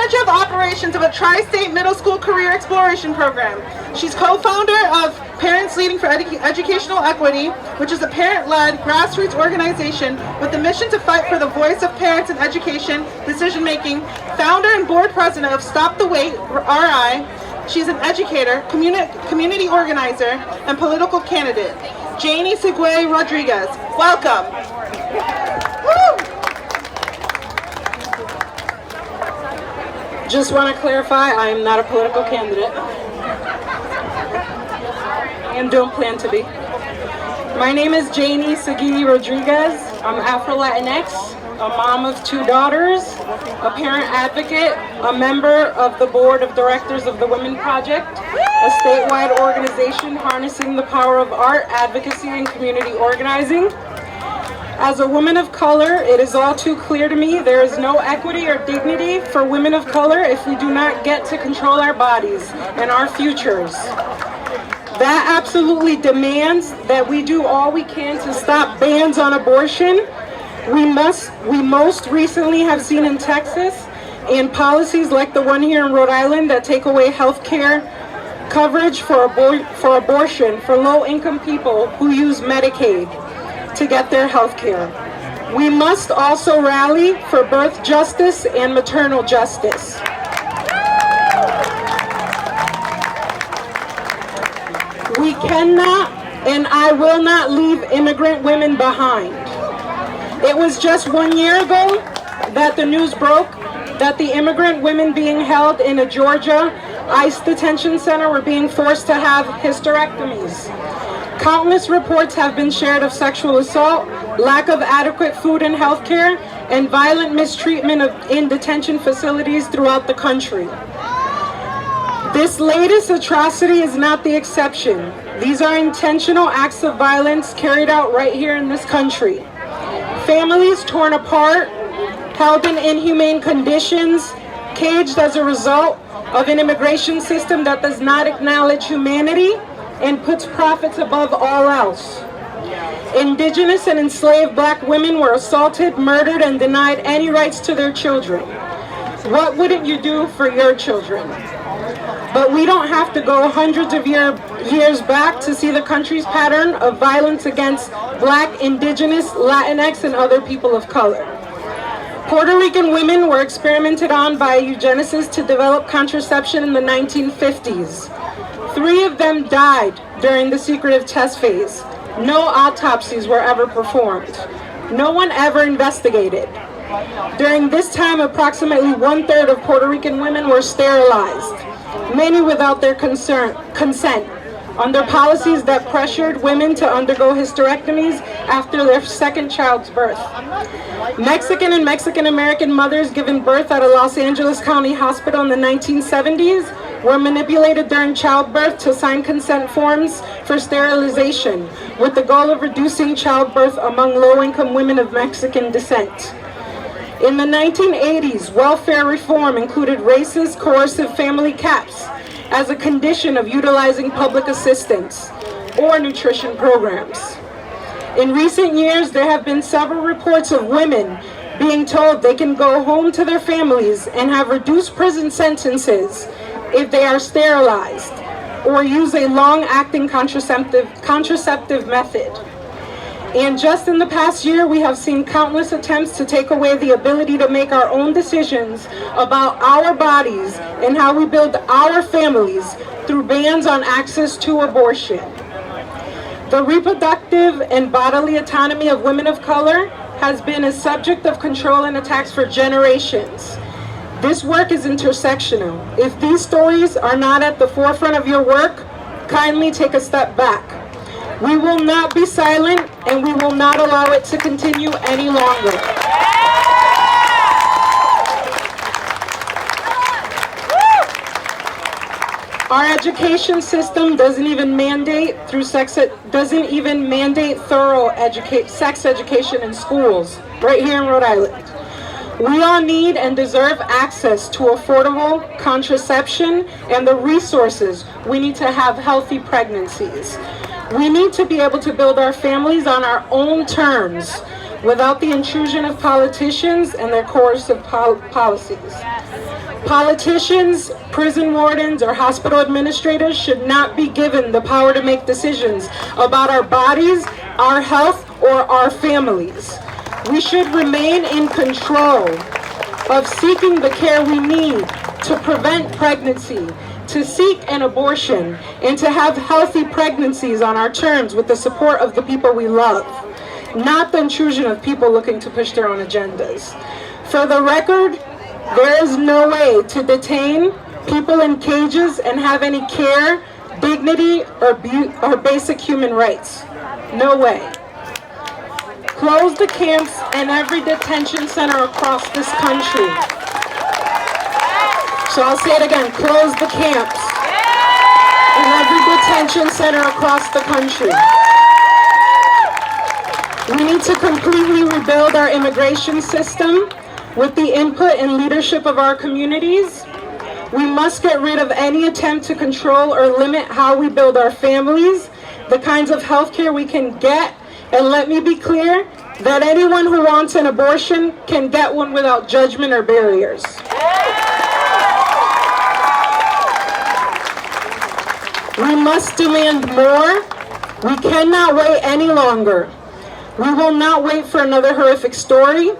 manager of operations of a tri-state middle school career exploration program. She's co-founder of Parents Leading for Educational Equity, which is a parent-led grassroots organization with the mission to fight for the voice of parents in education decision-making. Founder and board president of Stop the Wait, RI. She's an educator, community organizer, and political candidate. Janie Segui Rodriguez, welcome. Woo! Just want to clarify, I am not a political candidate and don't plan to be. My name is Janie Segui Rodriguez. I'm Afro-Latinx, a mom of 2 daughters, a parent advocate, a member of the board of directors of the Women Project, a statewide organization harnessing the power of art, advocacy, and community organizing. As a woman of color, it is all too clear to me there is no equity or dignity for women of color if we do not get to control our bodies and our futures. That absolutely demands that we do all we can to stop bans on abortion. We most recently have seen in Texas and policies like the one here in Rhode Island that take away health care coverage for abortion for low-income people who use Medicaid to get their health care. We must also rally for birth justice and maternal justice. We cannot and I will not leave immigrant women behind. It was just 1 year ago that the news broke that the immigrant women being held in a Georgia ICE detention center were being forced to have hysterectomies. Countless reports have been shared of sexual assault, lack of adequate food and health care, and violent mistreatment in detention facilities throughout the country. This latest atrocity is not the exception. These are intentional acts of violence carried out right here in this country. Families torn apart, held in inhumane conditions, caged as a result of an immigration system that does not acknowledge humanity and puts profits above all else. Indigenous and enslaved black women were assaulted, murdered, and denied any rights to their children. What wouldn't you do for your children? But we don't have to go hundreds of years back to see the country's pattern of violence against Black, Indigenous, Latinx, and other people of color. Puerto Rican women were experimented on by eugenicists to develop contraception in the 1950s. 3 of them died during the secretive test phase. No autopsies were ever performed. No one ever investigated. During this time, approximately 1/3 of Puerto Rican women were sterilized, many without their consent, under policies that pressured women to undergo hysterectomies after their second child's birth. Mexican and Mexican-American mothers given birth at a Los Angeles County hospital in the 1970s were manipulated during childbirth to sign consent forms for sterilization, with the goal of reducing childbirth among low-income women of Mexican descent. In the 1980s, welfare reform included racist, coercive family caps as a condition of utilizing public assistance or nutrition programs. In recent years, there have been several reports of women being told they can go home to their families and have reduced prison sentences if they are sterilized or use a long-acting contraceptive method. And just in the past year, we have seen countless attempts to take away the ability to make our own decisions about our bodies and how we build our families through bans on access to abortion. The reproductive and bodily autonomy of women of color has been a subject of control and attacks for generations. This work is intersectional. If these stories are not at the forefront of your work, kindly take a step back. We will not be silent, and we will not allow it to continue any longer. Our education system doesn't even mandate thorough sex education in schools right here in Rhode Island. We all need and deserve access to affordable contraception and the resources we need to have healthy pregnancies. We need to be able to build our families on our own terms without the intrusion of politicians and their coercive policies. Politicians, prison wardens, or hospital administrators should not be given the power to make decisions about our bodies, our health, or our families. We should remain in control of seeking the care we need to prevent pregnancy, to seek an abortion, and to have healthy pregnancies on our terms with the support of the people we love, not the intrusion of people looking to push their own agendas. For the record, there is no way to detain people in cages and have any care, dignity, or basic human rights. No way. Close the camps and every detention center across this country. So I'll say it again, close the camps and every detention center across the country. We need to completely rebuild our immigration system with the input and leadership of our communities. We must get rid of any attempt to control or limit how we build our families, the kinds of health care we can get, and let me be clear that anyone who wants an abortion can get one without judgment or barriers. We must demand more. We cannot wait any longer. We will not wait for another horrific story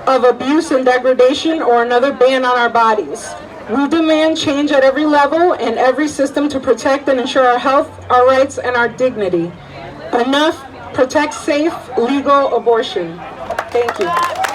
of abuse and degradation or another ban on our bodies. We demand change at every level and every system to protect and ensure our health, our rights, and our dignity. Enough. Protect safe, legal abortion. Thank you.